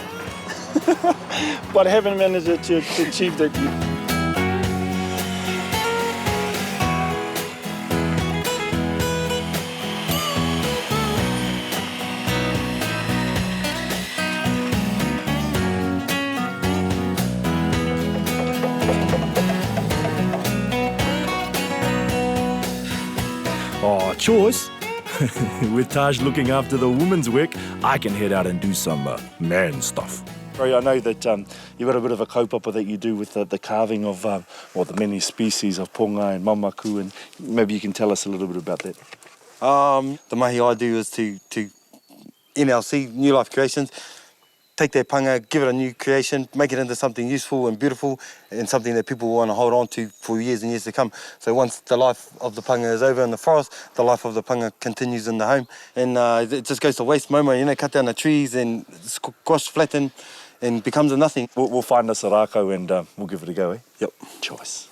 Speaker 22: But I haven't managed to achieve that yet.
Speaker 1: Oh, chores? With Taj looking after the women's work, I can head out and do some man stuff.
Speaker 5: Rory, I know that you've got a bit of a kaupapa that you do with the carving of the many species of ponga and mamaku, and maybe you can tell us a little bit about that.
Speaker 23: The mahi I do is to NLC, New Life Creations, take that panga, give it a new creation, make it into something useful and beautiful and something that people want to hold on to for years and years to come. So once the life of the panga is over in the forest, the life of the panga continues in the home. And it just goes to waste, momo, cut down the trees and squash, flatten, and becomes a nothing.
Speaker 5: We'll find us a rākau and we'll give it a go, eh?
Speaker 23: Yep.
Speaker 5: Choice.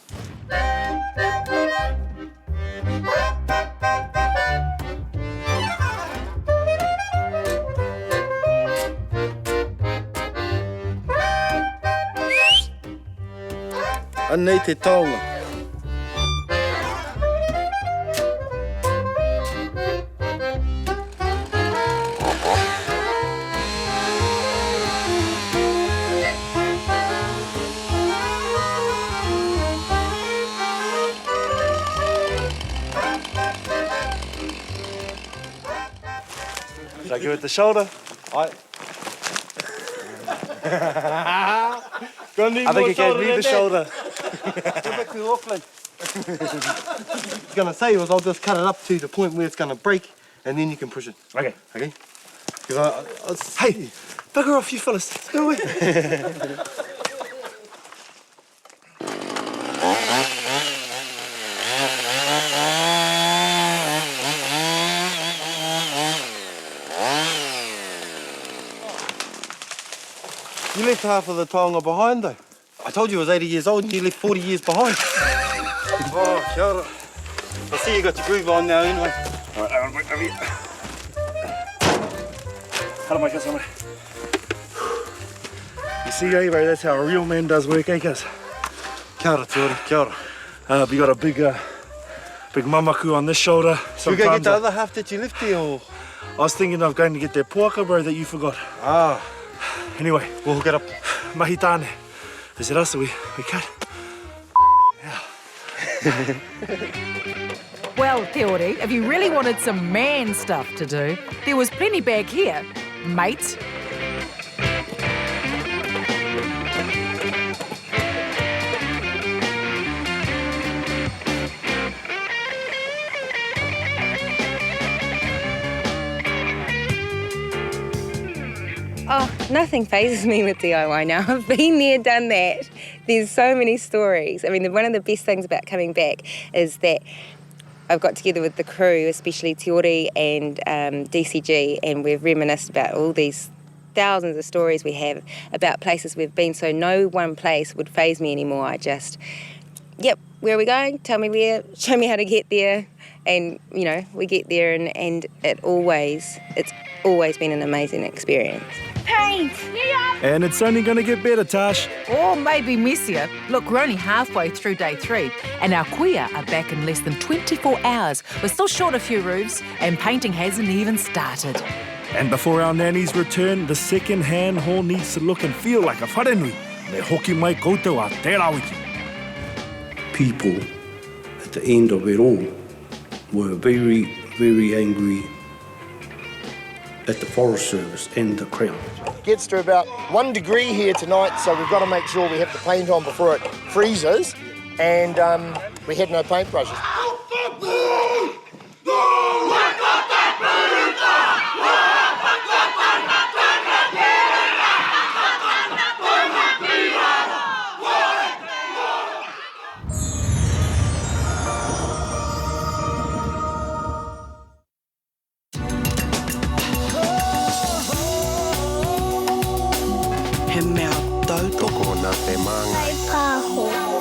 Speaker 23: Anei te taonga.
Speaker 5: Should I give it the shoulder?
Speaker 23: I
Speaker 5: think it gave me the shoulder.
Speaker 23: Go back to Auckland. What I was going to say was I'll just cut it up to the point where it's going to break and then you can push it.
Speaker 5: Okay.
Speaker 23: Okay?
Speaker 5: Hey, bugger off you fellas. Go away.
Speaker 23: You left half of the taonga behind though. I told you I was 80 years old and you left 40 years behind. Oh, kia ora. I see you got your groove on now anyway.
Speaker 5: All right, over here. Hello, mate, kasama. You see, eh, bro, that's how a real man does work, eh, cuz?
Speaker 23: Kia ora, Tori, kia ora.
Speaker 5: We got a big mamaku on this shoulder.
Speaker 23: Should we go get the other half that you left there, or?
Speaker 5: I was thinking of going to get that puaka, bro, that you forgot.
Speaker 23: Ah.
Speaker 5: Anyway.
Speaker 23: We'll hook it up.
Speaker 5: Mahi tāne. Is it us, we cut? Yeah.
Speaker 6: Well, Te Ori, if you really wanted some man stuff to do, there was plenty back here, mate.
Speaker 7: Oh, nothing phases me with DIY now. I've been there, done that. There's so many stories. I mean, one of the best things about coming back is that I've got together with the crew, especially Te Ori and DCG, and we've reminisced about all these thousands of stories we have about places we've been, so no one place would faze me anymore. I just, yep, where are we going? Tell me where, show me how to get there. And, you know, we get there and it's always been an amazing experience.
Speaker 20: Paint!
Speaker 1: And it's only going to get better, Tash.
Speaker 6: Or maybe messier. Look, we're only halfway through day 3 and our kuia are back in less than 24 hours. We're still short a few roofs and painting hasn't even started.
Speaker 1: And before our nannies return, the second-hand hall needs to look and feel like a wharenui. Me hoki mai koutou a te rawiki.
Speaker 21: People, at the end of it all, were very, very angry at the Forest Service and the Crown.
Speaker 10: Gets to about 1 degree here tonight, so we've got to make sure we have the paint on before it freezes, and we had no paintbrushes.
Speaker 8: He mea tau toko na te manga.
Speaker 20: Pāho.